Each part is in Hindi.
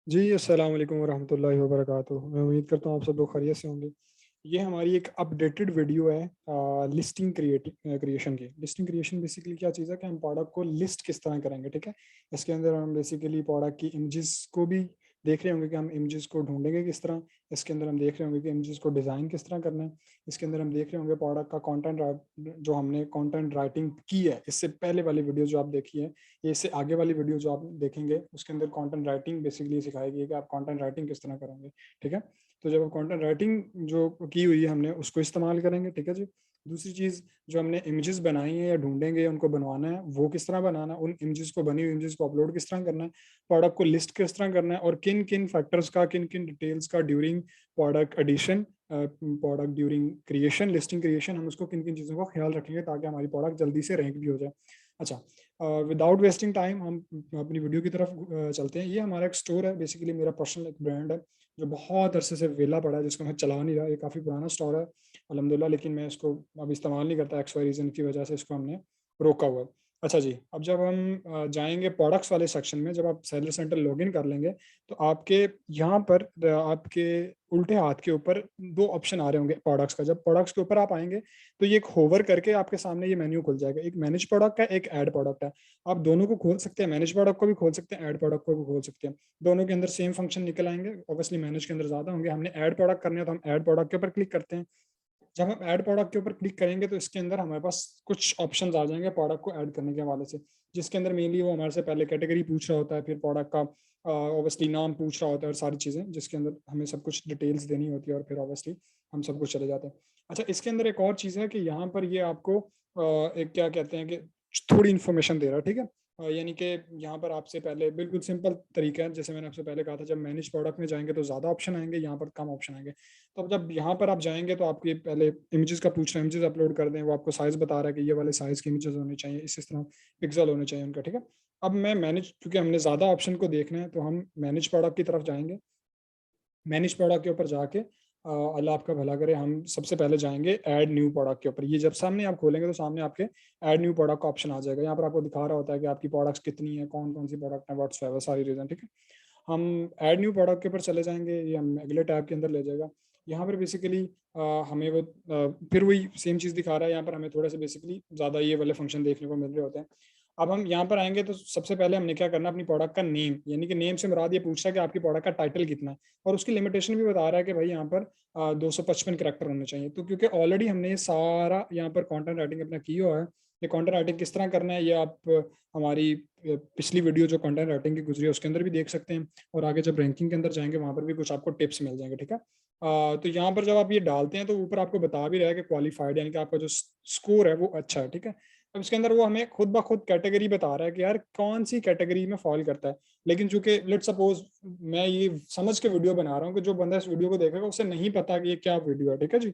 जी, अस्सलाम वालेकुम वरहमतुल्लाहि वबरकातुहू। मैं उम्मीद करता हूँ आप सब लोग खैरियत से होंगे। ये हमारी एक अपडेटेड वीडियो है लिस्टिंग क्रिएशन की। लिस्टिंग क्रिएशन बेसिकली क्या चीज़ है कि हम प्रोडक्ट को लिस्ट किस तरह करेंगे, ठीक है? इसके अंदर हम बेसिकली प्रोडक्ट की इमेजेस को भी देख रहे होंगे कि हम इमेजेस को ढूँढेंगे किस तरह। इसके अंदर हम देख रहे होंगे कि इमेजेस को डिज़ाइन किस तरह करना है। इसके अंदर हम देख रहे होंगे प्रोडक्ट का जो हमने कंटेंट राइटिंग की है, इससे पहले वाली वीडियो जो आप देखी है, ये इससे आगे वाली वीडियो जो आप देखेंगे उसके अंदर कंटेंट राइटिंग बेसिकली सिखाएगी कि आप कंटेंट राइटिंग किस तरह करेंगे, ठीक है? तो जब आप कंटेंट राइटिंग जो की हुई है हमने उसको इस्तेमाल करेंगे, ठीक है जी। दूसरी चीज़ जो हमने इमेजेस बनाई हैं या ढूंढेंगे उनको बनवाना है, वो किस तरह बनाना है, उन इमेजेस को बनी हुई इमेजेस को अपलोड किस तरह करना है, प्रोडक्ट को लिस्ट किस तरह करना है और किन किन फैक्टर्स का किन किन डिटेल्स का during product addition product during creation listing creation हम उसको किन किन चीज़ों का ख्याल रखेंगे ताकि हमारी प्रोडक्ट जल्दी से रैंक भी हो जाए। अच्छा, विदाउट वेस्टिंग टाइम हम अपनी वीडियो की तरफ चलते हैं। ये हमारा एक स्टोर है, बेसिकली मेरा पर्सनल एक ब्रांड है जो बहुत अरसे से वेला पड़ा है, जिसको मैं चला नहीं रहा। ये काफ़ी पुराना स्टोर है अल्हम्दुलिल्लाह, लेकिन मैं इसको अब इस्तेमाल नहीं करता, एक्स वाई रीज़न की वजह से इसको हमने रोका हुआ है। अच्छा जी, अब जब हम जाएँगे प्रोडक्ट्स वाले सेक्शन में, जब आप सेलर सेंटर लॉगिन कर लेंगे, तो आपके यहाँ पर आपके उल्टे हाथ के ऊपर 2 ऑप्शन आ रहे होंगे प्रोडक्ट्स का। जब प्रोडक्ट्स के ऊपर आप आएँगे, तो ये एक होवर करके आपके सामने ये मेन्यू खुल जाएगा। एक मैनेज प्रोडक्ट है, एक ऐड प्रोडक्ट है। आप दोनों को खोल सकते हैं, मैनेज प्रोडक्ट को भी खोल सकते हैं, ऐड प्रोडक्ट को भी खोल सकते हैं। दोनों के अंदर सेम फंक्शन निकल आएँगे। ऑब्वियसली मैनेज के अंदर ज़्यादा होंगे। हमने ऐड प्रोडक्ट करने हैं, तो हम ऐड प्रोडक्ट के ऊपर क्लिक करते हैं। जब हम ऐड प्रोडक्ट के ऊपर क्लिक करेंगे तो इसके अंदर हमारे पास कुछ ऑप्शंस आ जाएँगे प्रोडक्ट को ऐड करने के हवाले से, जिसके अंदर मेनली वो हमारे से पहले कैटेगरी पूछ रहा होता है, फिर प्रोडक्ट का ऑब्वियसली नाम पूछ रहा होता है और सारी चीज़ें, जिसके अंदर हमें सब कुछ डिटेल्स देनी होती है और फिर ऑब्वियसली हम सब कुछ चले जाते हैं। अच्छा, इसके अंदर एक और चीज़ है कि यहाँ पर ये आपको एक क्या कहते हैं कि थोड़ी इन्फॉर्मेशन दे रहा है, ठीक है? यानी कि यहाँ पर आपसे पहले बिल्कुल सिंपल तरीका है, जैसे मैंने आपसे पहले कहा था, जब मैनेज प्रोडक्ट में जाएँगे तो ज़्यादा ऑप्शन आएँगे, यहाँ पर कम ऑप्शन आएँगे। तो अब जब यहाँ पर आप जाएँगे तो आपको ये पहले इमेजेस का पूछ रहा है, इमेजेस अपलोड कर दें, वो आपको साइज़ बता रहा है कि ये वाले साइज़ के इमेजेस होने चाहिए, इस तरह पिक्सेल होने चाहिए उनका, ठीक है? अब मैं मैनेज क्योंकि हमने ज़्यादा ऑप्शन को देखना है, तो हम मैनेज प्रोडक्ट की तरफ जाएँगे। मैनेज प्रोडक्ट के ऊपर जाके अल्लाह आपका भला करे, हम सबसे पहले जाएँगे ऐड न्यू प्रोडक्ट के ऊपर। ये जब सामने आप खोलेंगे तो सामने आपके ऐड न्यू प्रोडक्ट का ऑप्शन आ जाएगा। यहाँ पर आपको दिखा रहा होता है कि आपकी प्रोडक्ट्स कितनी है, कौन-कौन सी प्रोडक्ट है, व्हाट्सएवर सारी रीज़न, ठीक है? हम ऐड न्यू प्रोडक्ट के ऊपर चले जाएँगे, ये हमें अगले टैब के अंदर ले जाएगा। यहाँ पर बेसिकली हमें वो फिर वही सेम चीज़ दिखा रहा है, यहाँ पर हमें थोड़े से बेसिकली ज़्यादा ये वाले फंक्शन देखने को मिल रहे होते हैं। अब हम यहाँ पर आएँगे तो सबसे पहले हमने क्या करना है, अपनी प्रोडक्ट का नेम, यानी कि नेम से मुराद ये पूछ रहा है कि आपकी प्रोडक्ट का टाइटल कितना है और उसकी लिमिटेशन भी बता रहा है कि भाई यहाँ पर 255 कैरेक्टर होने चाहिए। तो क्योंकि ऑलरेडी हमने ये सारा यहाँ पर कंटेंट राइटिंग अपना की हुआ है, ये कंटेंट राइटिंग किस तरह करना है ये आप हमारी पिछली वीडियो जो कंटेंट राइटिंग की गुजरी है उसके अंदर भी देख सकते हैं और आगे जब रैंकिंग के अंदर जाएँगे वहाँ पर भी कुछ आपको टिप्स मिल जाएँगे, ठीक है? तो यहाँ पर जब आप ये डालते हैं तो ऊपर आपको बता भी रहा है कि क्वालिफाइड, यानी कि आपका जो स्कोर है वो अच्छा है, ठीक है? अब इसके अंदर वो हमें खुद ब खुद कैटेगरी बता रहा है कि यार कौन-सी कैटेगरी में फ़ॉल करता है। लेकिन चूँकि लेट्स सपोज़ मैं ये समझ के वीडियो बना रहा हूँ कि जो बंदा इस वीडियो को देखेगा उसे नहीं पता कि ये क्या वीडियो है, ठीक है जी?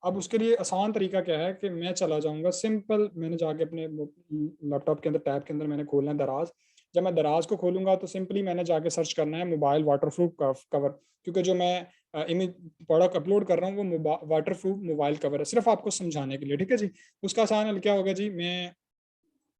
अब उसके लिए आसान तरीका क्या है कि मैं चला जाऊँगा सिंपल, मैंने जाके अपने लैपटॉप के अंदर टैब के अंदर मैंने खोलना है दराज़। जब मैं दराज़ को खोलूँगा तो सिंपली मैंने जाके सर्च करना है मोबाइल वाटरप्रूफ कवर, क्योंकि जो मैं इमेज प्रोडक्ट अपलोड कर रहा हूँ वो वाटरप्रूफ मोबाइल कवर है, सिर्फ़ आपको समझाने के लिए, ठीक है जी? उसका आसान हल क्या होगा जी, मैं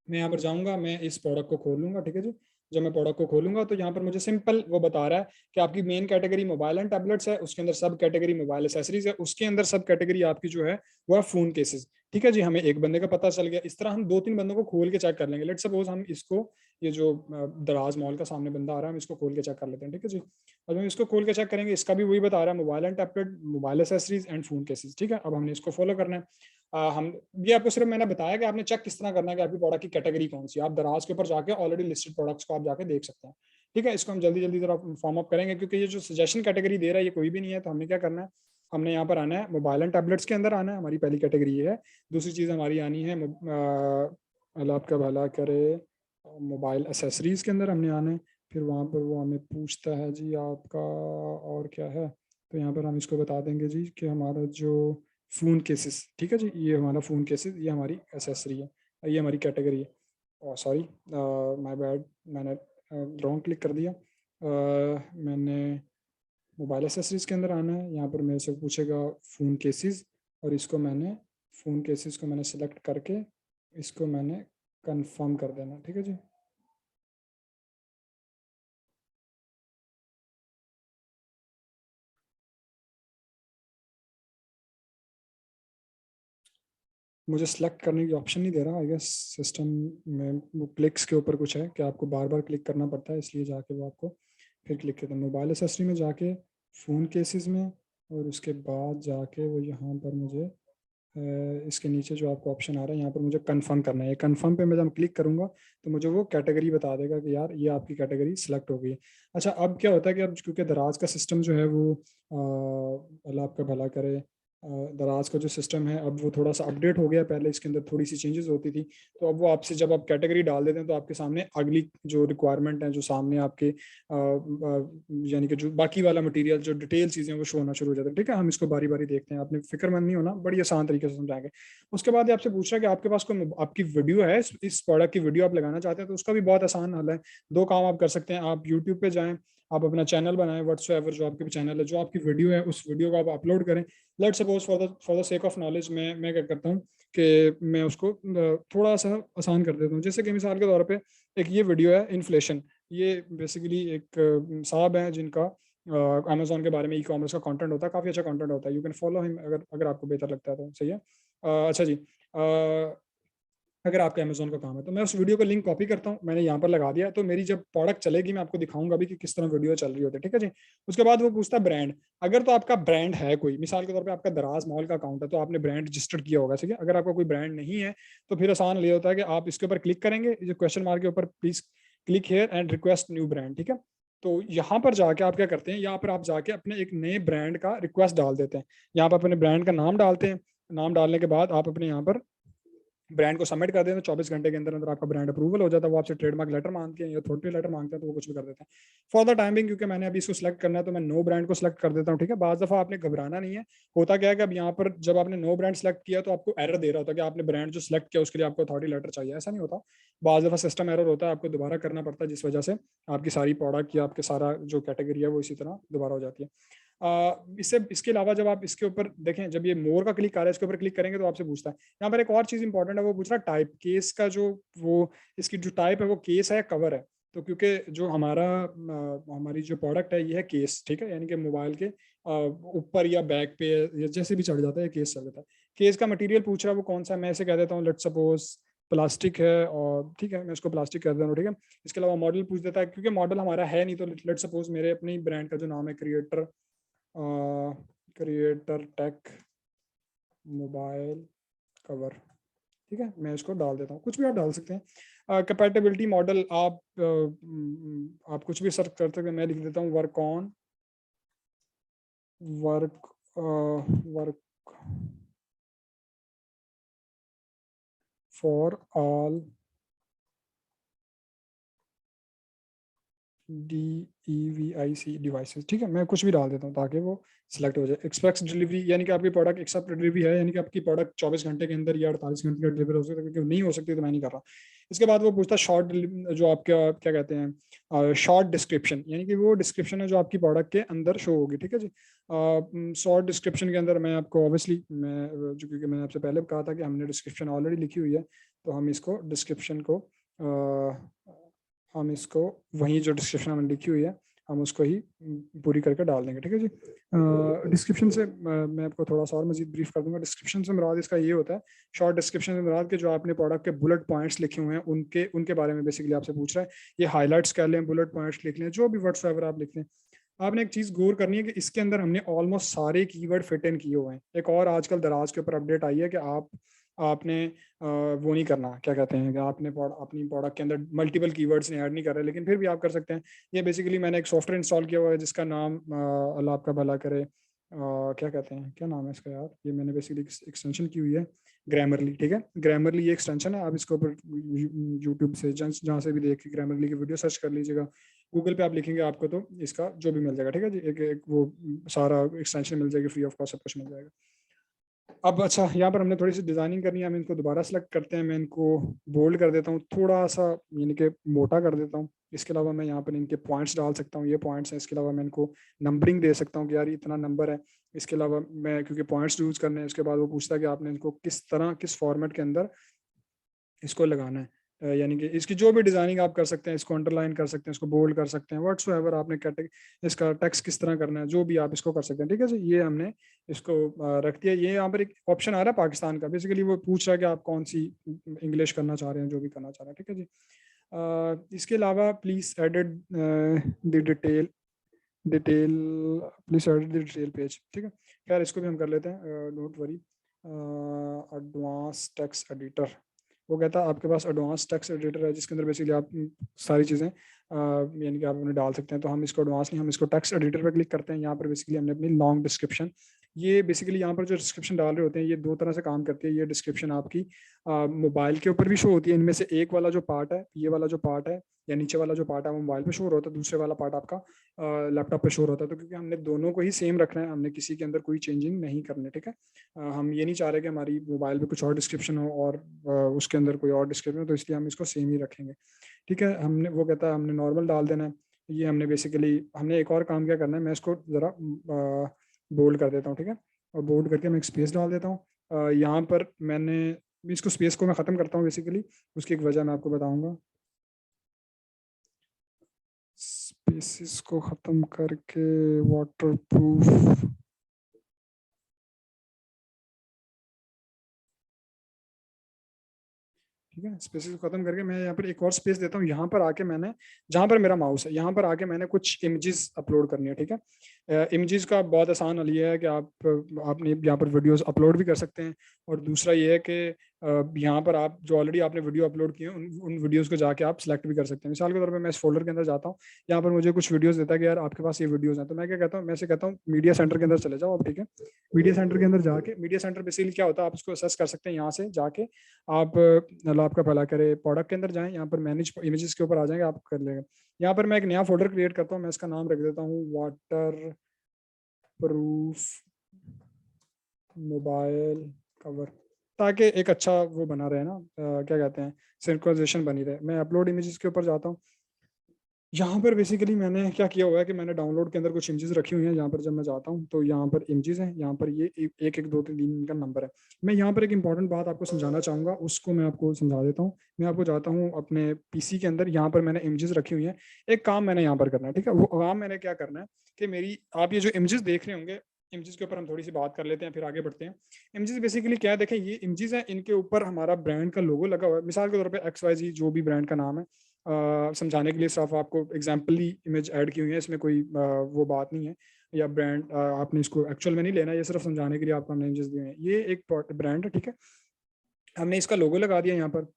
यहाँ पर जाऊँगा, मैं इस प्रोडक्ट को खोलूँगा, ठीक है जी? जब मैं प्रोडक्ट को खोलूँगा तो यहाँ पर मुझे सिंपल वो बता रहा है कि आपकी main category mobile and tablets है, उसके अंदर सब कैटेगरी मोबाइल एक्सेसरीज़ है, उसके अंदर सब कैटेगरी आपकी जो है वो है फ़ोन केसेज़, ठीक है जी? हमें एक बंदे का पता चल गया, इस तरह हम 2-3 बंदों को खोल के चेक कर लेंगे। लेट्स सपोज़ हम इसको, ये जो दराज़ मॉल का सामने बंदा आ रहा है, हम इसको खोल के चेक कर लेते हैं, ठीक है जी? अब हम इसको खोल के चेक करेंगे, इसका भी वही बता रहा है mobile and tablet, mobile accessories and phone cases, ठीक है? अब हमने इसको फ़ॉलो करना है। हम ये आपको सिर्फ मैंने बताया कि आपने चेक किस तरह करना है कि आपकी प्रोडक्ट की कैटेगरी कौन-सी है। आप दराज़ के ऊपर जाके ऑलरेडी लिस्टेड प्रोडक्ट्स को आप जाके देख सकते हैं। ठीक है? इसको हम जल्दी-जल्दी ज़रा फॉर्म अप करेंगे क्योंकि ये जो सजेशन कैटेगरी दे रहा है ये कोई भी नहीं है, तो हमने क्या करना है, हमने यहाँ पर आना है मोबाइल एंड टैबलेट्स के अंदर आना है, हमारी पहली कैटेगरी ये है। दूसरी चीज़ हमारी आनी है अल्लाह आपका भला करे, मोबाइल एक्सेसरीज़ के अंदर हमने आना है। फिर वहाँ पर वो हमें पूछता है जी आपका और क्या है? तो यहाँ पर हम इसको बता देंगे जी कि हमारा जो फ़ोन केसेस, ठीक है जी? ये हमारा फ़ोन केसेस, ये हमारी एक्सेसरी है, ये हमारी कैटेगरी है। सॉरी, माय बैड, मैंने रॉन्ग क्लिक कर दिया। मैंने मोबाइल एक्सेसरीज़ के अंदर आना है, यहाँ पर मेरे से पूछेगा फ़ोन केसेस और इसको मैंने फ़ोन केसेस को मैंने सेलेक्ट करके इसको मैंने कन्फर्म कर देना, ठीक है जी? मुझे सेलेक्ट करने की ऑप्शन नहीं दे रहा। आई गेस सिस्टम में वो क्लिक्स के ऊपर कुछ है कि आपको बार बार क्लिक करना पड़ता है, इसलिए जाके वो आपको फिर क्लिक करते हैं मोबाइल एसेसरी में जाके, फ़ोन केसेस में, और उसके बाद जाके वो यहाँ पर मुझे इसके नीचे जो आपको ऑप्शन आ रहा है यहाँ पर मुझे कंफर्म करना है। कंफर्म पे मैं जब क्लिक करूँगा तो मुझे वो कैटेगरी बता देगा कि यार ये आपकी कैटेगरी सिलेक्ट हो गई है। अच्छा, अब क्या होता है कि अब क्योंकि दराज का सिस्टम जो है वो अल्लाह आपका भला करे, दराज का जो सिस्टम है अब वो थोड़ा सा अपडेट हो गया। पहले इसके अंदर थोड़ी सी चेंजेस होती थी, तो अब वो आपसे जब आप कैटेगरी डाल देते हैं तो आपके सामने अगली जो रिक्वायरमेंट है, जो सामने आपके यानी कि जो बाकी वाला मटेरियल, जो डिटेल चीज़ें वो शो होना शुरू हो जाता है। ठीक है, हम इसको बारी बारी देखते हैं, आपने फिक्रमंद नहीं होना, बड़ी आसान तरीके से समझाएंगे। उसके बाद ये आपसे पूछ रहा है कि आपके पास कोई आपकी वीडियो है, इस प्रोडक्ट की वीडियो आप लगाना चाहते हैं, तो उसका भी बहुत आसान हल है। दो काम आप कर सकते हैं, आप यूट्यूब पे जाएं, आप अपना चैनल बनाएं, व्हाट्सएवर जो आपके चैनल है, जो आपकी वीडियो है उस वीडियो को आप अपलोड करें। Let suppose for the sake of knowledge मैं क्या करता हूँ कि मैं उसको थोड़ा सा आसान कर देता हूँ। जैसे कि मिसाल के तौर पे एक ये वीडियो है इन्फ्लेशन, ये बेसिकली एक साहब हैं जिनका अमेजोन के बारे में ई कॉमर्स का कंटेंट होता है, काफ़ी अच्छा कंटेंट होता है। यू कैन फॉलो हिम अगर अगर आपको बेहतर लगता है तो सही है। अच्छा जी, अगर आपका अमेजोन का काम है तो मैं उस वीडियो का लिंक कॉपी करता हूँ, मैंने यहाँ पर लगा दिया, तो मेरी जब प्रोडक्ट चलेगी मैं आपको दिखाऊंगा भी कि किस तरह वीडियो चल रही होती है। ठीक है जी। उसके बाद वो पूछता है ब्रांड। अगर तो आपका ब्रांड है कोई, मिसाल के तौर पे आपका दराज मॉल का अकाउंट है तो आपने ब्रांड रजिस्टर्ड किया होगा। ठीक है, अगर आपका कोई ब्रांड नहीं है तो फिर आसान ये होता है कि आप इसके ऊपर क्लिक करेंगे, जो क्वेश्चन मार्क के ऊपर, please click here and request new brand. ठीक है, तो यहाँ पर जाके आप क्या करते हैं, यहाँ पर आप जाके अपने एक नए ब्रांड का रिक्वेस्ट डाल देते हैं। यहाँ पर अपने ब्रांड का नाम डालते हैं, नाम डालने के बाद आप अपने यहाँ पर ब्रांड को सबमिट कर देते हैं। 24 घंटे के अंदर अंदर आपका ब्रांड अप्रूवल हो जाता है। वो आपसे ट्रेडमार्क लेटर मांगते हैं या अथॉरिटी लेटर मांगते हैं, तो वो कुछ भी कर देते हैं। फॉर द टाइमिंग, क्योंकि मैंने अभी इसको सिलेक्ट करना है तो मैं नो ब्रांड को सिलेक्ट कर देता हूँ। ठीक है, बाज दफा आपने घबराना नहीं है। होता क्या है कि अब यहाँ पर जब आपने नो ब्रांड सेलेक्ट किया तो आपको एरर दे रहा होता है कि आपने ब्रांड जो सिलेक्ट किया उसके लिए आपको अथॉरिटी लेटर चाहिए। ऐसा नहीं होता, बाज दफा सिस्टम एरर होता है, आपको दोबारा करना पड़ता है, जिस वजह से आपकी सारी प्रोडक्ट या आपके सारा जो कैटेगरी है वो इसी तरह दोबारा हो जाती है। इससे इसके अलावा जब आप इसके ऊपर देखें, जब ये मोर का क्लिक आ रहा है, इसके ऊपर क्लिक करेंगे तो आपसे पूछता है यहाँ पर एक और चीज इंपॉर्टेंट है, वो पूछ रहा है टाइप केस का, जो वो इसकी जो टाइप है वो केस है या कवर है। तो क्योंकि जो हमारी जो प्रोडक्ट है ये है केस। ठीक है, यानी कि मोबाइल के ऊपर या बैक पे या जैसे भी चढ़ जाता है केस चढ़ जाता है। केस का मटेरियल पूछ रहा है वो कौन सा है, मैं इसे कह देता हूँ लेट सपोज प्लास्टिक है, और ठीक है मैं इसको प्लास्टिक कर दे रहा हूँ। ठीक है, इसके अलावा मॉडल पूछ देता है, क्योंकि मॉडल हमारा है नहीं, तो लेट सपोज मेरे अपनी ब्रांड का जो नाम है क्रिएटर टेक मोबाइल कवर। ठीक है, मैं इसको डाल देता हूँ, कुछ भी आप डाल सकते हैं। कंपैटिबिलिटी मॉडल आप कुछ भी सर्च कर सकते हैं। मैं लिख देता हूँ work on work for all DEVIC devices. ठीक है, मैं कुछ भी डाल देता हूँ ताकि वो सिलेक्ट हो जाए। एक्सप्रेस डिलीवरी, यानी कि आपकी प्रोडक्ट एक्सेप्ट डिलीवरी है, यानी कि आपकी प्रोडक्ट 24 घंटे के अंदर या 48 घंटे का डिलीवर हो सकता है, क्योंकि नहीं हो सकती तो मैं नहीं कर रहा। इसके बाद वो पूछता है शॉर्ट, जो आपका क्या कहते हैं शॉर्ट डिस्क्रिप्शन, यानी कि वो डिस्क्रिप्शन है जो आपकी प्रोडक्ट के अंदर शो होगी। ठीक है जी, शॉर्ट डिस्क्रिप्शन के अंदर मैं आपको ऑब्वियसली मैं जो, क्योंकि मैंने आपसे पहले कहा था कि हमने डिस्क्रिप्शन ऑलरेडी लिखी हुई है, तो हम इसको डिस्क्रिप्शन को हम इसको वही जो डिस्क्रिप्शन हमने लिखी हुई है हम उसको ही पूरी करके डाल देंगे। ठीक है जी, डिस्क्रिप्शन से मैं आपको थोड़ा सा और मजीद ब्रीफ कर दूंगा। डिस्क्रिप्शन से मुराद इसका ये होता है, शॉर्ट डिस्क्रिप्शन से मुराद के जो आपने प्रोडक्ट के बुलेट पॉइंट्स लिखे हुए हैं उनके उनके बारे में बेसिकली आपसे पूछ रहा है। ये हाईलाइट्स कर लें, बुलेट पॉइंट्स लिख लें, जो भी व्हाट्सएवर आप लिख लें। आपने एक चीज गौर करनी है कि इसके अंदर हमने ऑलमोस्ट सारे कीवर्ड फिट इन किए हुए हैं। एक और आजकल दराज के ऊपर अपडेट आई है कि आपने वो नहीं करना, क्या कहते हैं कि आपने अपनी प्रोडक्ट के अंदर मल्टीपल कीवर्ड्स नहीं ऐड नहीं कर रहे, लेकिन फिर भी आप कर सकते हैं। ये बेसिकली मैंने एक सॉफ्टवेयर इंस्टॉल किया हुआ है जिसका नाम अल्लाह आपका भला करे, क्या कहते हैं, क्या नाम है इसका यार, ये मैंने बेसिकली एक्सटेंशन की हुई है ग्रामरली। ठीक है, ग्रामरली ये एक्सटेंशन है, आप इसके ऊपर यूट्यूब से जहाँ से भी देख के ग्रामरली की वीडियो सर्च कर लीजिएगा, गूगल पे आप लिखेंगे आपको तो इसका जो भी मिल जाएगा। ठीक है जी, एक वो सारा एक्सटेंशन मिल जाएगी, फ्री ऑफ कॉस्ट सब कुछ मिल जाएगा। अब अच्छा, यहाँ पर हमने थोड़ी सी डिजाइनिंग करनी है, हम इनको दोबारा सेलेक्ट करते हैं। मैं इनको बोल्ड कर देता हूँ, थोड़ा सा यानी कि मोटा कर देता हूँ। इसके अलावा मैं यहाँ पर इनके पॉइंट्स डाल सकता हूँ, ये पॉइंट्स हैं। इसके अलावा मैं इनको नंबरिंग दे सकता हूँ कि यार इतना नंबर है। इसके अलावा मैं क्योंकि पॉइंट्स यूज करने हैं, उसके बाद वो पूछता है कि आपने इनको किस तरह किस फॉर्मेट के अंदर इसको लगाना है। यानी कि इसकी जो भी डिजाइनिंग आप कर सकते हैं, इसको अंडरलाइन कर सकते हैं, इसको बोल्ड कर सकते हैं, व्हाट्सोएवर आपने इसका टेक्स्ट किस तरह करना है, जो भी आप इसको कर सकते हैं। ठीक है जी, ये हमने इसको रख दिया। ये यहाँ पर एक ऑप्शन आ रहा है पाकिस्तान का, बेसिकली वो पूछ रहा है कि आप कौन सी इंग्लिश करना चाह रहे हैं, जो भी करना चाह रहे हैं। ठीक है जी। इसके अलावा please edit the detail detail please edit the detail page. ठीक है, खैर इसको भी हम कर लेते हैं, don't worry. Advance text editor, वो कहता है आपके पास एडवांस टेक्स्ट एडिटर है जिसके अंदर बेसिकली आप सारी चीज़ें यानी कि आप उन्हें डाल सकते हैं। तो हम इसको एडवांस नहीं, हम इसको टेक्स्ट एडिटर पर क्लिक करते हैं। यहाँ पर बेसिकली हमने अपनी लॉन्ग डिस्क्रिप्शन, ये बेसिकली यहाँ पर जो डिस्क्रिप्शन डाल रहे होते हैं ये दो तरह से काम करती है। ये डिस्क्रिप्शन आपकी मोबाइल के ऊपर भी शो होती है। इनमें से एक वाला जो पार्ट है, ये वाला जो पार्ट है या नीचे वाला जो पार्ट है वो मोबाइल पे शोर होता है, दूसरे वाला पार्ट आपका लैपटॉप पे शोर होता है। तो क्योंकि हमने दोनों को ही सेम रखना है, हमने किसी के अंदर कोई चेंजिंग नहीं करनी। ठीक है, हम ये नहीं चाह रहे कि हमारी मोबाइल पे कुछ और डिस्क्रिप्शन हो और उसके अंदर कोई और डिस्क्रिप्शन हो, तो इसलिए हम इसको सेम ही रखेंगे। ठीक है, हमने वो कहता है हमने नॉर्मल डाल देना है। ये हमने बेसिकली हमने एक और काम क्या करना है, मैं इसको ज़रा बोल्ड कर देता हूँ। ठीक है, और बोल्ड करके मैं एक स्पेस डाल देता हूँ। यहाँ पर मैंने इसको स्पेस को मैं ख़त्म करता हूँ बेसिकली, उसकी एक वजह मैं आपको बताऊँगा। स्पेसिस को ख़त्म करके वाटर प्रूफ, ठीक है, स्पेसिस को खत्म करके मैं यहाँ पर एक और स्पेस देता हूँ। यहाँ पर आके मैंने, जहाँ पर मेरा माउस है यहाँ पर आके मैंने कुछ इमेजेस अपलोड करनी है। ठीक है, इमेजेस का बहुत आसान हल ये है कि आपने यहाँ पर वीडियोस अपलोड भी कर सकते हैं। और दूसरा ये है कि यहाँ पर आप जो ऑलरेडी आपने वीडियो अपलोड किए हैं उन वीडियोस को जाके आप सिलेक्ट भी कर सकते हैं। मिसाल के तौर पे मैं इस फोल्डर के अंदर जाता हूँ, यहाँ पर मुझे कुछ वीडियोस देता है कि यार आपके पास ये वीडियोस हैं, तो मैं क्या कहता हूँ, मैं से कहता हूँ मीडिया सेंटर के अंदर चले जाओ आप। ठीक है, मीडिया सेंटर के अंदर जाके, मीडिया सेंटर बेसिकली क्या होता है, आप इसको असेस कर सकते हैं यहाँ से जाके। आप अल्लाह आपका भला करे प्रोडक्ट के अंदर जाएं, यहाँ पर मैनेज इमेजेस के ऊपर आ जाएंगे, आप कर लेंगे। यहाँ पर मैं एक नया फोल्डर क्रिएट करता हूँ, मैं इसका नाम रख देता हूँ वाटर प्रूफ मोबाइल कवर, ताकि एक अच्छा वो बना रहे ना, क्या कहते हैं, सिंक्रोनाइजेशन बनी रहे। मैं अपलोड इमेजेस के ऊपर जाता हूँ। यहाँ पर बेसिकली मैंने क्या किया हुआ है कि मैंने डाउनलोड के अंदर कुछ इमेजेस रखी हुई हैं। यहाँ पर जब मैं जाता हूँ तो यहाँ पर इमेजेस हैं, यहाँ पर ये 1 1 2 3 का नंबर है। मैं यहाँ पर एक इंपॉर्टेंट बात आपको समझाना चाहूँगा, उसको मैं आपको समझा देता हूँ। मैं आपको जाता हूँ अपने पीसी के अंदर, यहाँ पर मैंने इमेजेस रखी हुई हैं। एक काम मैंने यहाँ पर करना है। ठीक है, वो काम मैंने क्या करना है कि मेरी, आप ये जो इमेजेस देख रहे होंगे, इमेजेस के ऊपर हम थोड़ी सी बात कर लेते हैं फिर आगे बढ़ते हैं। इमेजेस बेसिकली क्या है, देखें ये इमेजेस हैं, इनके ऊपर हमारा ब्रांड का लोगो लगा हुआ है। मिसाल के तौर पे XYZ जो भी ब्रांड का नाम है, समझाने के लिए सिर्फ आपको एग्जाम्पली इमेज ऐड की हुई है, इसमें कोई वो बात नहीं है या ब्रांड आपने इसको एक्चुअल में नहीं लेना, ये सिर्फ समझाने के लिए आपको हमने इमेजेस दिए हैं। ये एक ब्रांड है। ठीक है, हमने इसका लोगो लगा दिया यहाँ पर,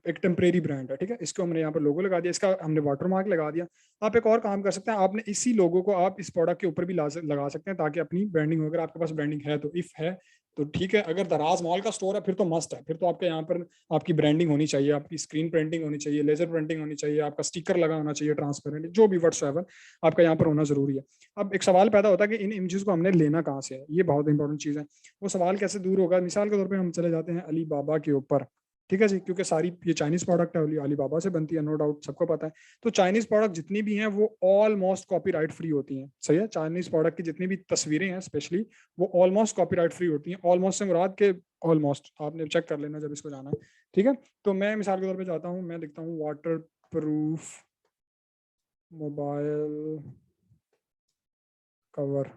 एक टेम्परेरी ब्रांड है। ठीक है, इसको हमने यहाँ पर लोगो लगा दिया, इसका हमने वाटर मार्क लगा दिया। आप एक और काम कर सकते हैं, आपने इसी लोगो को आप इस प्रोडक्ट के ऊपर भी लगा सकते हैं ताकि अपनी ब्रांडिंग हो। अगर आपके पास ब्रांडिंग है तो, इफ है तो ठीक है। अगर दराज मॉल का स्टोर है फिर तो मस्ट है, फिर तो आपके यहाँ पर आपकी ब्रांडिंग होनी चाहिए, आपकी स्क्रीन प्रिंटिंग होनी चाहिए, लेजर प्रिंटिंग होनी चाहिए, आपका स्टिकर लगा होना चाहिए ट्रांसपेरेंट, जो भी व्हाट्सएवर आपका यहाँ पर होना जरूरी है। अब एक सवाल पैदा होता है कि इन इमेजेस को हमने लेना कहाँ से है, ये बहुत इंपॉर्टेंट चीज़ है। वो सवाल कैसे दूर होगा, मिसाल के तौर पर हम चले जाते हैं अली बाबा के ऊपर। ठीक है जी, क्योंकि सारी ये चाइनीज प्रोडक्ट है, अली बाबा से बनती है, नो डाउट सबको पता है। तो चाइनीज प्रोडक्ट जितनी भी हैं वो ऑलमोस्ट कॉपीराइट फ्री होती हैं। सही है, चाइनीज प्रोडक्ट की जितनी भी तस्वीरें हैं स्पेशली, वो ऑलमोस्ट कॉपीराइट फ्री होती हैं। ऑलमोस्ट से मुराद के ऑलमोस्ट आपने चेक कर लेना जब इसको जाना है। ठीक है, तो मैं मिसाल के तौर पर जाता हूँ, मैं लिखता हूँ वाटर प्रूफ मोबाइल कवर।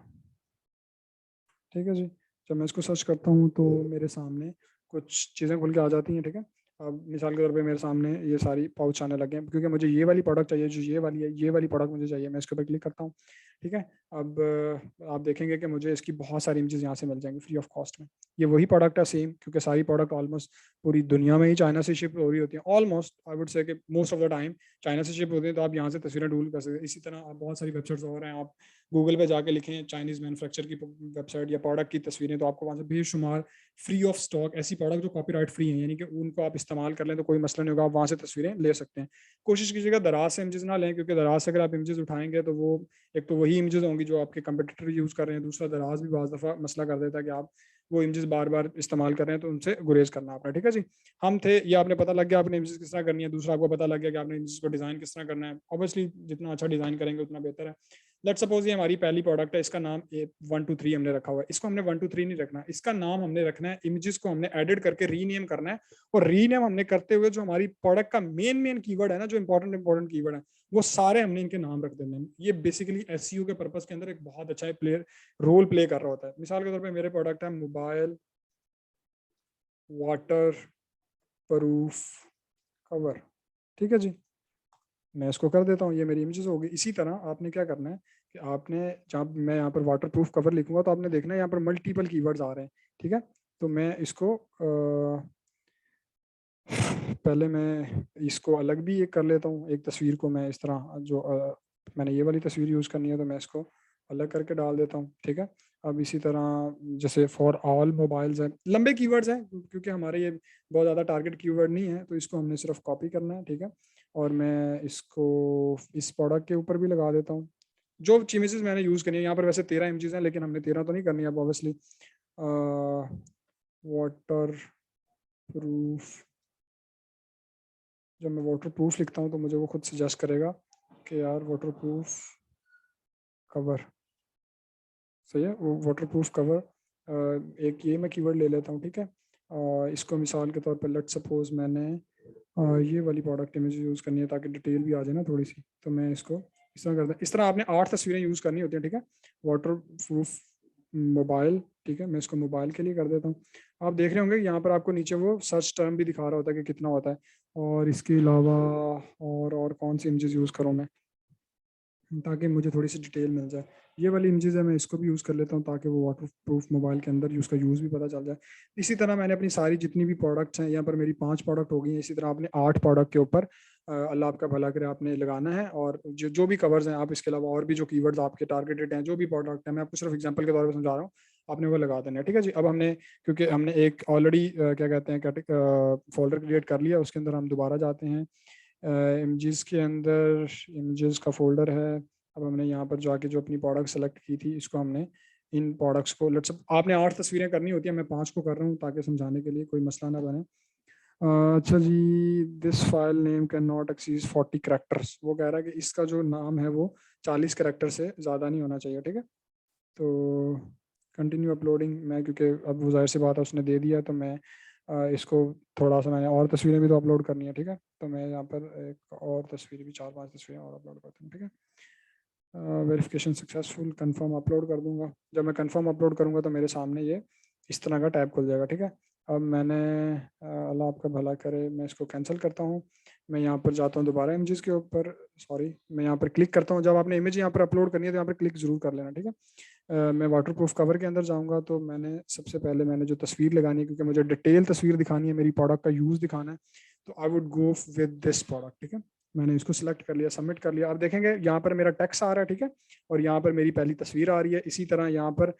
ठीक है जी, जब मैं इसको सर्च करता हूँ तो मेरे सामने कुछ चीज़ें खुल के आ जाती हैं। ठीक है, अब मिसाल के तौर पे मेरे सामने ये सारी पाउच आने लगे हैं, क्योंकि मुझे ये वाली प्रोडक्ट चाहिए, जो ये वाली है, ये वाली प्रोडक्ट मुझे चाहिए। मैं इसके ऊपर क्लिक करता हूँ। ठीक है, अब आप देखेंगे कि मुझे इसकी बहुत सारी इमेजेस यहाँ से मिल जाएंगी फ्री ऑफ कॉस्ट में। ये वही प्रोडक्ट है सेम, क्योंकि सारी प्रोडक्ट ऑलमोस्ट पूरी दुनिया में ही चाइना से शिप हो रही होती हैं। ऑलमोस्ट आई वुड से कि most of the time China से शिप होती हैं, तो आप यहाँ से तस्वीरें ढूंढ कर सकते हैं। इसी तरह आप बहुत सारी वेबसाइट्स और हैं, आप गूगल पे जाके लिखें चाइनीज मैन्युफैक्चर की वेबसाइट या प्रोडक्ट की तस्वीरें, तो आपको वहाँ से बेशुमार फ्री ऑफ स्टॉक ऐसी प्रोडक्ट जो कॉपीराइट फ्री हैं, यानी कि उनको आप इस्तेमाल कर लें तो कोई मसला नहीं होगा, आप वहाँ से तस्वीरें ले सकते हैं। कोशिश कीजिएगा दराज से इमेजेस ना लें, क्योंकि दराज से अगर आप इमेजेस उठाएंगे तो वो एक तो वही इमेजेस होंगी जो आपके कंपटीटर यूज़ कर रहे हैं, दूसरा दराज भी बाज़ दफ़ा मसला कर देता है कि आप वो इमेजेस बार बार इस्तेमाल कर रहे हैं, तो उनसे गुरेज करना आपने। ठीक है जी, हम थे, ये आपने पता लग गया आपने इमेजेस किस तरह करनी है, दूसरा आपको पता लग गया कि आपने इमेजेस को डिज़ाइन किस तरह करना है। ऑब्वियसली जितना अच्छा डिज़ाइन करेंगे उतना बेहतर है। लेट्स सपोज ये हमारी पहली प्रोडक्ट है, इसका नाम 123 हमने रखा हुआ है। इसको हमने 123 नहीं रखना, इसका नाम हमने रखना है, इमेजेस को हमने एडिट करके रीनेम करना है, और रीनेम हमने करते हुए जो हमारी प्रोडक्ट का मेन कीवर्ड है ना, जो इंपॉर्टेंट कीवर्ड है, वो सारे हमने इनके नाम रख देने हैं। ये बेसिकली एसईओ के पर्पस के अंदर एक बहुत अच्छा रोल प्ले कर रहा होता है। मिसाल के तौर पर मेरे प्रोडक्ट है मोबाइल वाटर प्रूफ कवर, ठीक है जी, मैं इसको कर देता हूँ, ये मेरी इमेजेस होगी। इसी तरह आपने क्या करना है कि आपने जब मैं यहाँ पर वाटर प्रूफ कवर लिखूंगा तो आपने देखना है यहाँ पर मल्टीपल कीवर्ड्स आ रहे हैं, ठीक है। तो मैं इसको पहले मैं इसको अलग भी एक कर लेता हूँ, एक तस्वीर को मैं इस तरह जो मैंने ये वाली तस्वीर यूज़ करनी है तो मैं इसको अलग करके डाल देता हूँ, ठीक है। अब इसी तरह जैसे फॉर ऑल मोबाइल्स हैं, लंबे कीवर्ड्स हैं क्योंकि हमारे ये बहुत ज़्यादा टारगेट कीवर्ड नहीं है, तो इसको हमने सिर्फ कॉपी करना है, ठीक है। और मैं इसको इस प्रोडक्ट के ऊपर भी लगा देता हूँ। जो इमेजेस मैंने यूज़ करनी है, यहाँ पर वैसे 13 इमेजेस हैं, लेकिन हमने 13 तो नहीं करनी है अब ऑब्वियसली। वाटर प्रूफ, जब मैं वाटर प्रूफ लिखता हूँ तो मुझे वो खुद सजेस्ट करेगा कि यार वाटर प्रूफ कवर सही है, वो वाटर प्रूफ कवर एक ये मैं कीवर्ड ले लेता हूँ, ठीक है। इसको मिसाल के तौर पर लेट सपोज मैंने ये वाली प्रोडक्ट इमेज यूज़ करनी है ताकि डिटेल भी आ जाए ना थोड़ी सी, तो मैं इसको इस तरह करता हूँ। इस तरह आपने 8 तस्वीरें यूज़ करनी होती हैं, ठीक है। वाटर प्रूफ मोबाइल, ठीक है, मैं इसको मोबाइल के लिए कर देता हूँ। आप देख रहे होंगे यहाँ पर आपको नीचे वो सर्च टर्म भी दिखा रहा होता है कि कितना होता है। और इसके अलावा और कौन सी इमेजेस यूज़ करूँ मैं ताकि मुझे थोड़ी सी डिटेल मिल जाए। ये वाली इमेजेस है, मैं इसको भी यूज़ कर लेता हूँ ताकि वो वाटर प्रूफ मोबाइल के अंदर उसका यूज़ भी पता चल जाए। इसी तरह मैंने अपनी सारी जितनी भी प्रोडक्ट्स हैं, यहाँ पर मेरी 5 प्रोडक्ट हो गई हैं। इसी तरह आपने 8 प्रोडक्ट के ऊपर अल्लाह आपका भला करे आपने लगाना है। और जो भी कवर्स हैं आप इसके अलावा और भी जो कीवर्ड्स आपके टारगेटेड हैं, जो भी प्रोडक्ट है, मैं आपको सिर्फ एग्जाम्पल के तौर पर समझा रहा हूँ, आपने वो लगा देना है, ठीक है जी। अब हमने क्योंकि हमने एक ऑलरेडी क्या कहते हैं फोल्डर क्रिएट कर लिया, उसके अंदर हम दोबारा जाते हैं इमेजेस के अंदर, इमेजेस का फोल्डर है। अब हमने यहाँ पर जाके जो अपनी प्रोडक्ट सेलेक्ट की थी, इसको हमने इन प्रोडक्ट्स को लेट्स आपने 8 तस्वीरें करनी होती है, मैं 5 को कर रहा हूँ ताकि समझाने के लिए कोई मसला ना बने। अच्छा जी, this file name can not exceed 40 characters, वो कह रहा है कि इसका जो नाम है वो 40 कैरेक्टर से ज़्यादा नहीं होना चाहिए, ठीक है। तो कंटिन्यू अपलोडिंग, मैं क्योंकि अब वो जाहिर सी बात है उसने दे दिया, तो मैं इसको थोड़ा सा मैंने और तस्वीरें भी तो अपलोड करनी है, ठीक है। तो मैं यहाँ पर एक और तस्वीर भी 4-5 तस्वीरें और अपलोड करता हूँ, ठीक है। वेरिफिकेशन सक्सेसफुल, कंफर्म अपलोड कर दूंगा। जब मैं कंफर्म अपलोड करूंगा तो मेरे सामने ये इस तरह का टैब खुल जाएगा, ठीक है। अब मैंने अल्लाह आपका भला करे, मैं इसको कैंसिल करता हूँ। मैं यहाँ पर जाता हूँ दोबारा इमेजेस के ऊपर, सॉरी मैं यहाँ पर क्लिक करता हूँ। जब आपने इमेज यहाँ पर अपलोड करनी है तो यहाँ पर क्लिक जरूर कर लेना, ठीक है। मैं वाटर प्रूफ कवर के अंदर जाऊँगा, तो मैंने सबसे पहले मैंने जो तस्वीर लगानी है, क्योंकि मुझे डिटेल तस्वीर दिखानी है, मेरी प्रोडक्ट का यूज़ दिखाना है, तो I would go with this product, ठीक है। मैंने इसको सिलेक्ट कर लिया, सबमिट कर लिया। आप देखेंगे यहाँ पर मेरा टेक्स्ट आ रहा है, ठीक है, और यहाँ पर मेरी पहली तस्वीर आ रही है। इसी तरह यहाँ पर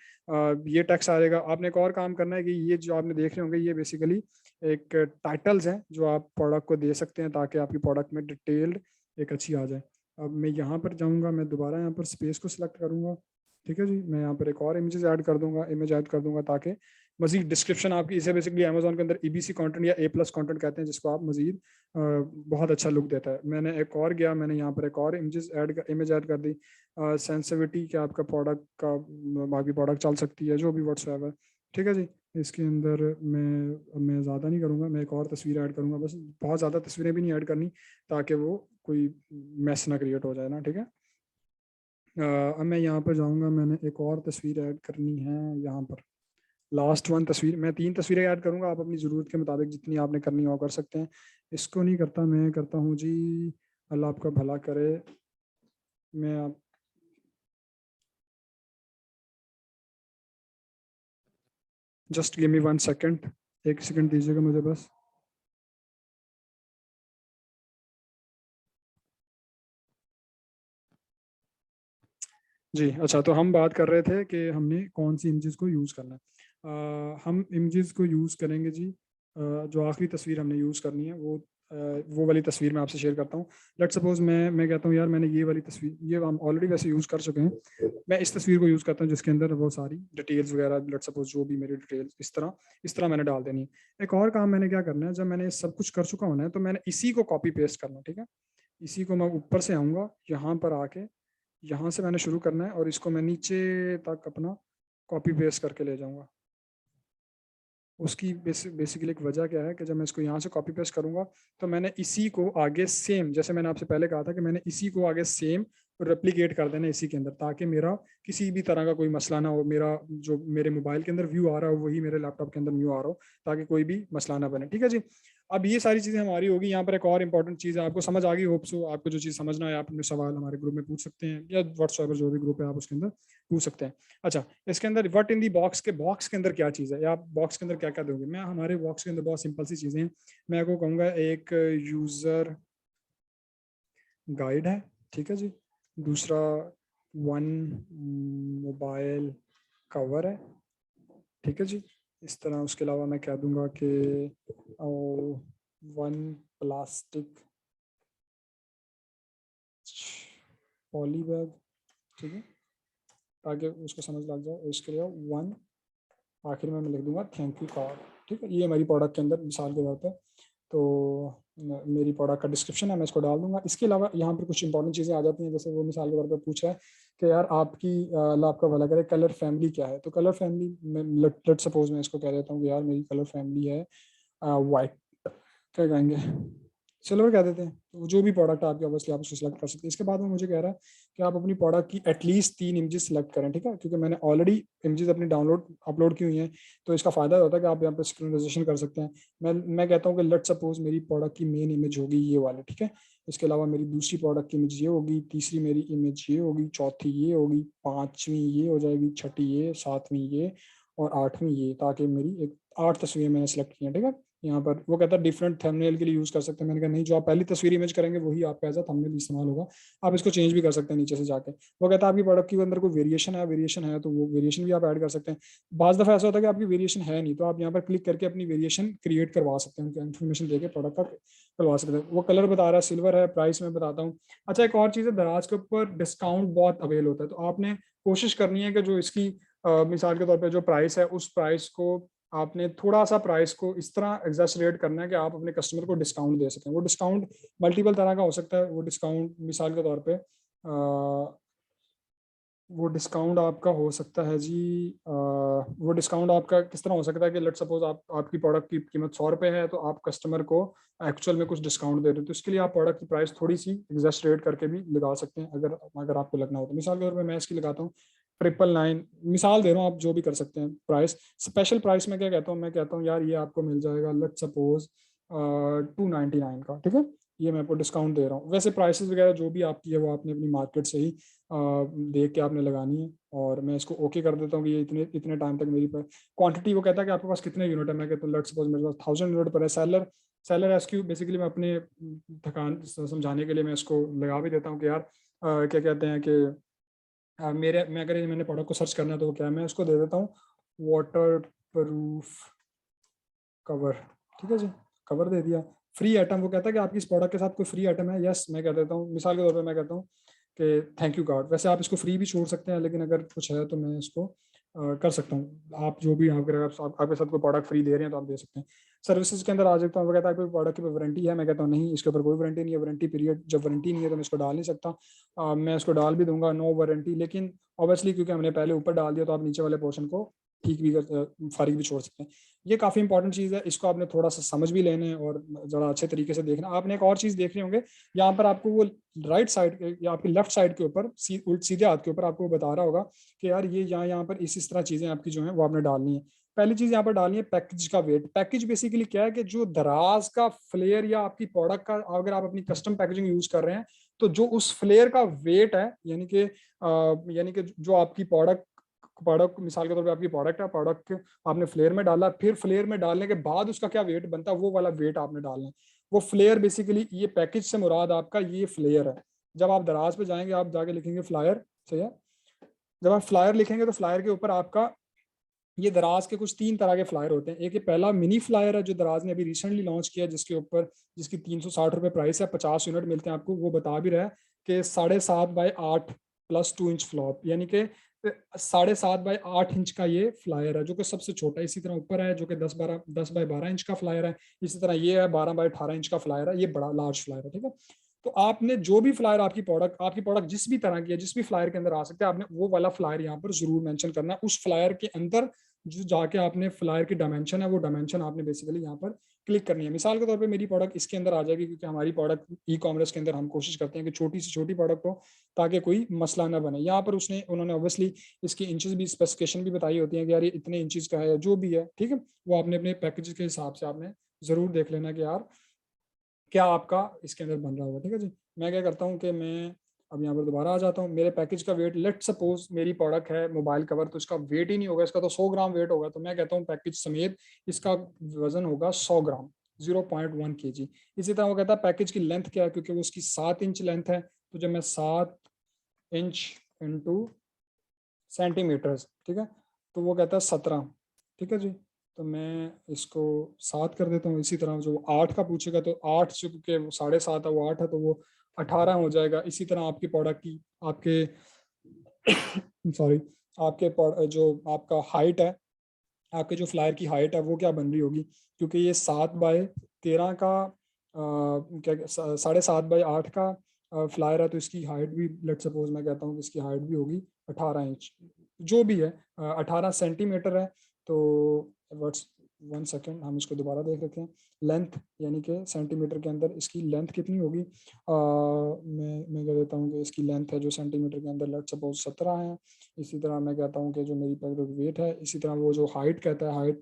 ये टेक्स्ट आ जाएगा। आपने एक और काम करना है कि ये जो आपने देख रहे होंगे, ये बेसिकली एक टाइटल्स हैं जो आप प्रोडक्ट को दे सकते हैं ताकि आपकी प्रोडक्ट में डिटेल्ड एक अच्छी आ जाए। अब मैं यहाँ पर जाऊँगा, मैं दोबारा यहाँ पर स्पेस को सिलेक्ट करूँगा, ठीक है जी। मैं यहाँ पर एक और इमेज ऐड कर दूंगा ताकि मजीद डिस्क्रिप्शन आपकी, इसे बेसिकली अमेजोन के अंदर EBC कंटेंट या A+ कंटेंट कहते हैं, जिसको आप मजीद बहुत अच्छा लुक देता है। मैंने एक और गया, मैंने यहाँ पर एक और इमेज ऐड कर दी। सेंसिटिविटी कि आपका प्रोडक्ट का बाकी प्रोडक्ट चल सकती है, जो भी व्हाट्सएवर, ठीक है जी। इसके अंदर मैं ज़्यादा नहीं करूँगा, मैं एक और तस्वीर ऐड करूँगा, बस बहुत ज़्यादा तस्वीरें भी नहीं ऐड करनी ताकि वो कोई मैस ना क्रिएट हो जाए ना, ठीक है। अब मैं यहाँ पर जाऊँगा, मैंने एक और तस्वीर ऐड करनी है यहाँ पर, लास्ट 1 तस्वीर। मैं 3 तस्वीरें ऐड करूँगा, आप अपनी ज़रूरत के मुताबिक जितनी आपने करनी हो कर सकते हैं। इसको नहीं करता, मैं करता हूँ जी, अल्लाह आपका भला करे। मैं आप just give me 1 second, 1 second दीजिएगा मुझे बस। जी अच्छा, तो हम बात कर रहे थे कि हमने कौन सी इमेजेस को यूज़ करना है। हम इमेजेस को यूज़ करेंगे जी, जो आखिरी तस्वीर हमने यूज़ करनी है वो वाली तस्वीर मैं आपसे शेयर करता हूँ। लेट सपोज मैं कहता हूँ यार मैंने ये वाली तस्वीर, ये हम ऑलरेडी वैसे यूज़ कर चुके हैं, मैं इस तस्वीर को यूज़ करता हूँ जिसके अंदर वो सारी डिटेल्स वगैरह, लेट सपोज जो भी मेरी डिटेल्स इस तरह मैंने डाल देनी है। एक और काम मैंने क्या करना है, जब मैंने सब कुछ कर चुका होना है तो मैंने इसी को कॉपी पेस्ट करना, ठीक है। इसी को मैं ऊपर से आऊँगा, यहाँ पर आके यहाँ से मैंने शुरू करना है और इसको मैं नीचे तक अपना कॉपी पेस्ट करके ले जाऊंगा। उसकी बेसिकली एक वजह क्या है कि जब मैं इसको यहाँ से कॉपी पेस्ट करूंगा तो मैंने इसी को आगे सेम, जैसे मैंने आपसे पहले कहा था कि मैंने इसी को आगे सेम रेप्लिकेट कर देना इसी के अंदर, ताकि मेरा किसी भी तरह का कोई मसला ना हो, मेरा जो मेरे मोबाइल के अंदर व्यू आ रहा हो वही मेरे लैपटॉप के अंदर व्यू आ रहा हो, ताकि कोई भी मसला ना बने। ठीक है जी। अब ये सारी चीज़ें हमारी होगी। यहाँ पर एक और इंपॉर्टेंट चीज़ है, आपको समझ आ गई होप सो। आपको जो चीज़ समझना है आप अपने सवाल हमारे ग्रुप में पूछ सकते हैं, या व्हाट्सएप जो भी ग्रुप है आप उसके अंदर पूछ सकते हैं। अच्छा, इसके अंदर व्हाट इन दी बॉक्स के बॉक्स के अंदर क्या चीज़ है, या आप बॉक्स के अंदर क्या क्या दोगे। मैं हमारे बॉक्स के अंदर बहुत सिंपल सी चीज़ें हैं। मैं आपको कहूँगा एक यूज़र गाइड है, ठीक है जी। दूसरा वन मोबाइल कवर है, ठीक है जी। इस तरह उसके अलावा मैं कह दूंगा कि वन प्लास्टिक पॉली बैग, ठीक है, ताकि उसको समझ लग जाए। और इसके लिए वन, आखिर में मैं लिख दूंगा थैंक यू कार्ड। ठीक है, ये हमारी प्रोडक्ट के अंदर मिसाल के तौर पे तो मेरी प्रोडक्ट का डिस्क्रिप्शन है, मैं इसको डाल दूंगा। इसके अलावा यहाँ पर कुछ इंपॉर्टेंट चीज़ें आ जाती हैं, जैसे वो मिसाल के तौर पे पूछ रहा है कि यार आपकी अल्लाह आपका भला करे कलर फैमिली क्या है। तो कलर फैमिली में लेट सपोज मैं इसको कह देता हूँ कि यार मेरी कलर फैमिली है वाइट, क्या कहेंगे, सिल्वर कह देते हैं। तो जो भी प्रोडक्ट आपके ऑब्वियसली आप उसको सिलेक्ट कर सकते हैं। इसके बाद में मुझे कह रहा है कि आप अपनी प्रोडक्ट की एटलीस्ट 3 इमेजेस सिलेक्ट करें, ठीक है, क्योंकि मैंने ऑलरेडी इमेजेस अपनी डाउनलोड अपलोड की हुई हैं, तो इसका फायदा होता है कि आप यहाँ पे स्क्रीनाइजेशन कर सकते हैं। मैं कहता हूँ कि लेट सपोज मेरी प्रोडक्ट की मेन इमेज होगी ये वाली, ठीक है। इसके अलावा मेरी दूसरी प्रोडक्ट की इमेज ये होगी, तीसरी मेरी इमेज ये होगी, चौथी ये होगी, पांचवी ये हो जाएगी, छठी ये, सातवीं ये और आठवीं ये, ताकि मेरी एक 8 तस्वीरें मैंने सेलेक्ट की हैं, ठीक है। यहाँ पर वो कहता है डिफरेंट थंबनेल के लिए यूज कर सकते हैं। मैंने कहा नहीं, जो आप पहली तस्वीर इमेज करेंगे वही आपका एज अ थंबनेल इस्तेमाल होगा, आप इसको चेंज भी कर सकते हैं नीचे से जाके। वो कहता है आपकी प्रोडक्ट के अंदर कोई वेरिएशन है तो वो वेरिएशन भी आप ऐड कर सकते हैं। बाज दफा ऐसा होता है कि आपकी वेरिएशन है नहीं, तो आप यहाँ पर क्लिक करके अपनी वेरिएशन क्रिएट करवा सकते हैं, उनकी इन्फॉर्मेशन देकर प्रोडक्ट का करवा सकते हैं। वो कलर बता रहा है सिल्वर है, प्राइस में बताता हूँ। अच्छा, एक और चीज़ है, दराज के ऊपर डिस्काउंट बहुत अवेल होता है, तो आपने कोशिश करनी है कि जो इसकी मिसाल के तौर पर जो प्राइस है उस प्राइस को आपने थोड़ा सा प्राइस को इस तरह एग्जैजरेट करना है कि आप अपने कस्टमर को डिस्काउंट दे सकें। वो डिस्काउंट मल्टीपल तरह का हो सकता है। वो डिस्काउंट मिसाल के तौर पे वो डिस्काउंट आपका हो सकता है जी, वो डिस्काउंट आपका किस तरह हो सकता है कि लेट सपोज आपकी प्रोडक्ट की कीमत 100 रुपये है, तो आप कस्टमर को एक्चुअल में कुछ डिस्काउंट दे रहे हो, तो इसके लिए आप प्रोडक्ट की प्राइस थोड़ी सी एग्जैजरेट करके भी लगा सकते हैं, अगर अगर आपको लगना हो तो। मिसाल के तौर पर मैं इसकी लगाता हूँ 999, मिसाल दे रहा हूँ, आप जो भी कर सकते हैं प्राइस। स्पेशल प्राइस में क्या कहता हूँ, मैं कहता हूँ यार ये आपको मिल जाएगा लेट सपोज 299 का, ठीक है। ये मैं आपको डिस्काउंट दे रहा हूँ। वैसे प्राइसेस वगैरह जो भी आपकी है वो आपने अपनी मार्केट से ही देख के आपने लगानी है। और मैं इसको ओके कर देता हूँ कि ये इतने इतने टाइम तक मेरी क्वांटिटी, वो कहता है कि आपके पास कितने यूनिट है। मैं कहता हूँ लेट्स सपोज मेरे पास 1000 यूनिट पर है। सेलर एसक्यू बेसिकली मैं अपने थकान समझाने के लिए मैं इसको लगा भी देता हूँ कि यार क्या कहते हैं कि मैंने प्रोडक्ट को सर्च करना है तो क्या मैं उसको दे देता हूँ वाटर प्रूफ कवर, ठीक है जी। कवर दे दिया। फ्री आइटम, वो कहता है कि आपकी इस प्रोडक्ट के साथ कोई फ्री आइटम है, यस मैं कह देता हूँ। मिसाल के तौर पे मैं कहता हूँ कि थैंक यू कार्ड। वैसे आप इसको फ्री भी छोड़ सकते हैं, लेकिन अगर कुछ है तो मैं इसको कर सकता हूँ। आप जो भी अगर आपके साथ कोई प्रोडक्ट फ्री दे रहे हैं तो आप दे सकते हैं। सर्विसेज के अंदर आ जाता हूँ, वो कहता है कोई प्रोडक्ट के ऊपर वारंटी है, मैं कहता हूँ नहीं इसके ऊपर कोई वारंटी नहीं है। वारंटी पीरियड जब वारंटी नहीं है तो मैं इसको डाल नहीं सकता। मैं इसको डाल भी दूंगा नो वारंटी, लेकिन ऑब्वियसली क्योंकि हमने पहले ऊपर डाल दिया तो आप नीचे वाले पोर्शन को ठीक भी कर फारिग भी छोड़ सकते हैं। ये काफ़ी इंपॉर्टेंट चीज़ है, इसको आपने थोड़ा सा समझ भी लेना है और ज़रा अच्छे तरीके से देखना। आपने एक और चीज़ देख रहे होंगे, यहाँ पर आपको वो राइट साइड या आपकी लेफ्ट साइड के ऊपर सीधे हाथ के ऊपर आपको बता रहा होगा कि यार ये यहाँ पर इस तरह चीज़ें आपकी जो है वो आपने डालनी है। पहली चीज़ यहाँ पर डालनी है पैकेज का वेट। पैकेज बेसिकली क्या है कि जो दराज का फ्लेयर या आपकी प्रोडक्ट का, अगर आप अपनी कस्टम पैकेजिंग यूज कर रहे हैं तो जो उस फ्लेयर का वेट है, यानी कि जो आपकी प्रोडक्ट मिसाल के तौर पे आपकी प्रोडक्ट है, प्रोडक्ट आपने फ्लेयर में डाला, फिर फ्लेयर में डालने के बाद उसका क्या वेट बनता है वो वाला वेट आपने डालना है। वो फ्लेयर बेसिकली, ये पैकेज से मुराद आपका ये फ्लेयर है। जब आप दराज पे जाएंगे आप जाके लिखेंगे फ्लायर, सही है। जब आप फ्लायर लिखेंगे तो फ्लायर के ऊपर आपका ये दराज के कुछ 3 तरह के फ्लायर होते हैं। एक ये पहला मिनी फ्लायर है जो दराज ने अभी रिसेंटली लॉन्च किया, जिसकी 360 रुपये प्राइस है, 50 यूनिट मिलते हैं आपको। वो बता भी रहा है कि 7.5x8 +2 इंच फ्लॉप, यानी कि 7.5x8 इंच का ये फ्लायर है जो कि सबसे छोटा है। इसी तरह ऊपर है जो कि 10 बाय 12 इंच का फ्लायर है। इसी तरह ये है 12 बाय 18 इंच का फ्लायर है, ये बड़ा लार्ज फ्लायर है, ठीक है। तो आपने जो भी फ्लायर आपकी प्रोडक्ट जिस भी तरह की है, जिस भी फ्लायर के अंदर आ सकता है, आपने वो वाला फ्लायर यहाँ पर जरूर मेंशन करना है। उस फ्लायर के अंदर जो जाके आपने फ्लायर की डायमेंशन है, वो डायमेंशन आपने बेसिकली यहाँ पर क्लिक करनी है। मिसाल के तौर पे मेरी प्रोडक्ट इसके अंदर आ जाएगी, क्योंकि हमारी प्रोडक्ट ई कॉमर्स के अंदर हम कोशिश करते हैं कि छोटी से छोटी प्रोडक्ट हो ताकि कोई मसला ना बने। यहाँ पर उन्होंने ऑब्वियसली इसकी इंचेस भी, स्पेसिफिकेशन भी बताई होती है कि यार ये इतने इंचेस का है, जो भी है, ठीक है, वो आपने अपने पैकेज के हिसाब से आपने जरूर देख लेना कि यार क्या आपका इसके अंदर बन रहा होगा। ठीक है जी। मैं क्या करता हूँ कि मैं अब यहाँ पर दोबारा आ जाता हूँ। मेरे पैकेज का वेट, लेट सपोज मेरी प्रोडक्ट है मोबाइल कवर, तो इसका वेट ही नहीं होगा, इसका तो 100 ग्राम वेट होगा। तो मैं कहता हूँ पैकेज समेत इसका वजन होगा 100 ग्राम, 0.1 kg। इसी तरह वो कहता है पैकेज की लेंथ क्या है, क्योंकि वो उसकी 7 इंच लेंथ है, तो जब मैं 7 इंच इंटू सेंटीमीटर्स, ठीक है, तो वो कहता है 17। ठीक है जी। तो मैं इसको 7 कर देता हूँ। इसी तरह जो 8 का पूछेगा तो 8 से, क्योंकि वो 7.5 है, वो 8 है, तो वो 18 हो जाएगा। इसी तरह आपकी प्रोडक्ट की, आपके सॉरी, जो आपका हाइट है, आपके जो फ्लायर की हाइट है वो क्या बन रही होगी, क्योंकि ये 7/13 का क्या 7.5/8 का फ्लायर है, तो इसकी हाइट भी, लेट सपोज मैं कहता हूँ कि इसकी हाइट भी होगी 18 इंच, जो भी है, 18 सेंटीमीटर है। तो वर्ड्स 1 सेकेंड, हम इसको दोबारा देख लेते हैं। लेंथ यानी कि सेंटीमीटर के अंदर इसकी लेंथ कितनी होगी, मैं कह देता हूँ कि इसकी लेंथ है जो सेंटीमीटर के अंदर, लेट सपोज 17 है। इसी तरह मैं कहता हूँ कि जो मेरी प्रोडक्ट वेट है, इसी तरह वो जो हाइट कहता है, हाइट,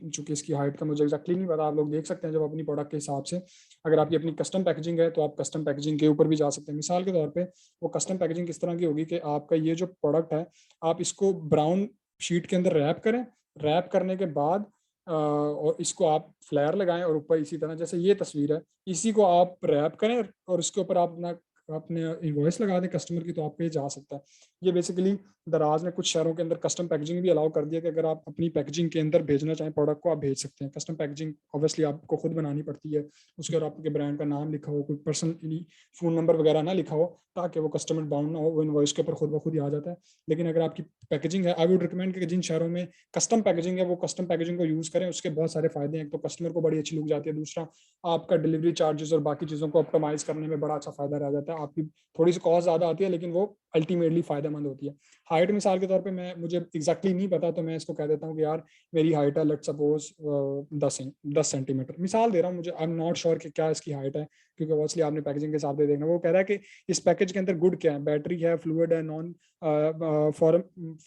चूंकि इसकी हाइट का मुझे एक्जैक्टली नहीं पता, आप लोग देख सकते हैं जब अपनी प्रोडक्ट के हिसाब से। अगर आपकी अपनी कस्टम पैकेजिंग है तो आप कस्टम पैकेजिंग के ऊपर भी जा सकते हैं। मिसाल के तौर पे वो कस्टम पैकेजिंग किस तरह की होगी कि आपका ये जो प्रोडक्ट है, आप इसको ब्राउन शीट के अंदर रैप करें, रैप करने के बाद और इसको आप फ्लेयर लगाएं, और ऊपर इसी तरह जैसे ये तस्वीर है, इसी को आप रैप करें और इसके ऊपर आप अपना अपने इनवॉइस लगा दें कस्टमर की, तो आप पे जा सकता है। ये बेसिकली दराज ने कुछ शहरों के अंदर कस्टम पैकेजिंग भी अलाउ कर दिया कि अगर आप अपनी पैकेजिंग के अंदर भेजना चाहें प्रोडक्ट को, आप भेज सकते हैं। कस्टम पैकेजिंग ऑब्वियसली आपको खुद बनानी पड़ती है, उसके और आपके ब्रांड का नाम लिखा हो, कोई पर्सनली फ़ोन नंबर वगैरह ना लिखा हो, ताकि वो कस्टमर बाउंड ना हो, वो इनवॉइस के ऊपर खुद ब खुद ही आ जाता है। लेकिन अगर आपकी पैकेजिंग है, आई वुड रिकमेंड कि जिन शहरों में कस्टम पैकेजिंग है वो कस्टम पैकेजिंग को यूज़ करें। उसके बहुत सारे फायदे हैं, एक तो कस्टमर को बड़ी अच्छी लुक जाती है, दूसरा आपका डिलीवरी चार्जेस और बाकी चीज़ों को ऑप्टिमाइज करने में बड़ा अच्छा फायदा रह जाता है। आपकी थोड़ी सी कॉस्ट ज़्यादा आती है, लेकिन वो अल्टीमेटली फायदेमंद होती है। हाइट मिसाल के तौर पे मुझे एग्जैक्टली नहीं पता, तो मैं इसको कह देता हूँ कि यार मेरी हाइट है, लेट सपोज 10 सेंटीमीटर, मिसाल दे रहा हूँ, मुझे आई एम नॉट श्योर कि क्या इसकी हाइट है, क्योंकि ऑब्वियसली आपने पैकेजिंग के हिसाब से देखना। वो कह रहा है कि इस पैकेज के अंदर गुड क्या है, बैटरी है, फ्लूइड है, नॉन फॉर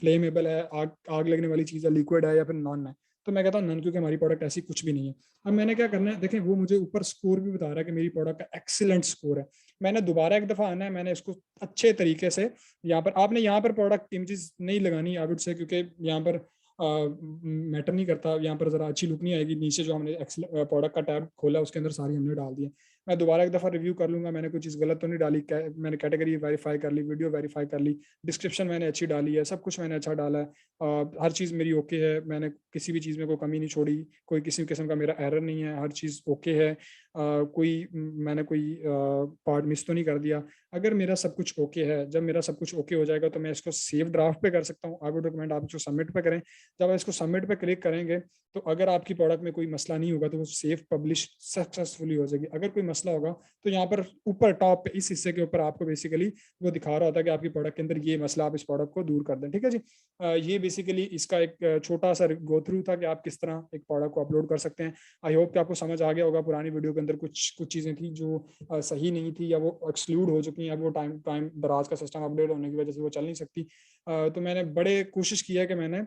फ्लेमेबल है, आग लगने वाली चीज़ है, लिक्विड है, या फिर नॉन है। तो मैं कहता हूँ नन, क्योंकि हमारी प्रोडक्ट ऐसी कुछ भी नहीं है। अब मैंने क्या करना है, देखें वो मुझे ऊपर स्कोर भी बता रहा है कि मेरी प्रोडक्ट का एक्सीलेंट स्कोर है। मैंने दोबारा एक दफ़ा आना है, मैंने इसको अच्छे तरीके से यहाँ पर, आपने यहाँ पर प्रोडक्ट इमेजेस नहीं लगानी आई वुड से, क्योंकि यहाँ पर मैटर नहीं करता, यहाँ पर ज़रा अच्छी लुक नहीं आएगी। नीचे जो हमने प्रोडक्ट का टैब खोला उसके अंदर सारी हमने डाल दी है। मैं दोबारा एक दफ़ा रिव्यू कर लूँगा, मैंने कोई चीज़ गलत तो नहीं डाली, मैंने कैटेगरी वेरीफाई कर ली, वीडियो वेरीफाई कर ली, डिस्क्रिप्शन मैंने अच्छी डाली है, सब कुछ मैंने अच्छा डाला है, हर चीज़ मेरी ओके है, मैंने किसी भी चीज़ में कोई कमी नहीं छोड़ी, कोई किसी किस्म का मेरा एरर नहीं है, हर चीज़ ओके है, मैंने कोई पार्ट मिस तो नहीं कर दिया। अगर मेरा सब कुछ ओके है, जब मेरा सब कुछ ओके हो जाएगा तो मैं इसको सेव ड्राफ्ट पे कर सकता हूँ। आई वुड रिकमेंड आप इसको सबमिट पे करें। जब आप इसको सबमिट पे क्लिक करेंगे तो अगर आपकी प्रोडक्ट में कोई मसला नहीं होगा तो वो सेव पब्लिश सक्सेसफुली हो जाएगी। अगर कोई मसला होगा तो यहाँ पर ऊपर टॉप पे इस हिस्से के ऊपर आपको बेसिकली वो दिखा रहा होता है कि आपकी प्रोडक्ट के अंदर ये मसला, आप इस प्रोडक्ट को दूर कर दें। ठीक है जी। ये बेसिकली इसका एक छोटा सा गो थ्रू था कि आप किस तरह एक प्रोडक्ट को अपलोड कर सकते हैं। आई होप कि आपको समझ आ गया होगा। पुरानी वीडियो के अंदर कुछ चीज़ें थी जो सही नहीं थी, या वो एक्सक्लूड हो चुकी हैं, अब वो टाइम टाइम दराज का सिस्टम अपडेट होने की वजह से वो चल नहीं सकती। तो मैंने बड़े कोशिश की है कि मैंने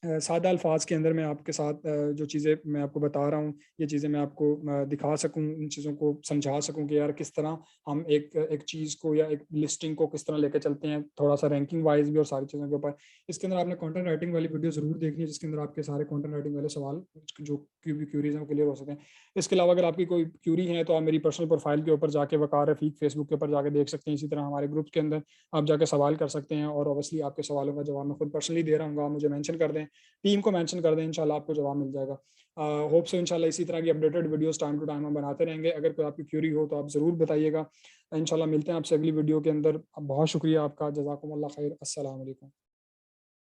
सादा अल्फाज के अंदर मैं आपके साथ जो चीज़ें मैं आपको बता रहा हूँ, ये चीज़ें मैं आपको दिखा सकूँ, इन चीज़ों को समझा सकूँ कि यार किस तरह हम एक चीज़ को या एक लिस्टिंग को किस तरह लेकर चलते हैं, थोड़ा सा रैंकिंग वाइज भी और सारी चीज़ों के ऊपर। इसके अंदर आपने कंटेंट राइटिंग वाली वीडियो ज़रूर देखनी है, जिसके अंदर आपके सारे कंटेंट राइटिंग वाले सवाल जो क्यूरीज हैं वो क्लियर हो सकें। इसके अलावा अगर आपकी कोई क्यूरी है तो आप मेरी पर्सनल प्रोफाइल के ऊपर जाके, वकार रफीक फेसबुक के ऊपर जाके देख सकते हैं। इसी तरह हमारे ग्रुप के अंदर आप जाके सवाल कर सकते हैं, और ऑब्वियसली आपके सवालों का जवाब मैं खुद पर्सनली दे रहा हूँ, आप मुझे मेंशन कर दें, टीम को मेंशन कर दें, इंशाल्लाह आपको जवाब मिल जाएगा। होप सो इंशाल्लाह इसी तरह की updated videos time to time हम बनाते रहेंगे। अगर कोई आपकी क्यूरी हो तो आप ज़रूर बताइएगा। इंशाल्लाह मिलते हैं आपसे अगली वीडियो के अंदर। बहुत शुक्रिया आपका, जज़ाकुमुल्लाह खैर, अस्सलाम वालेकुम।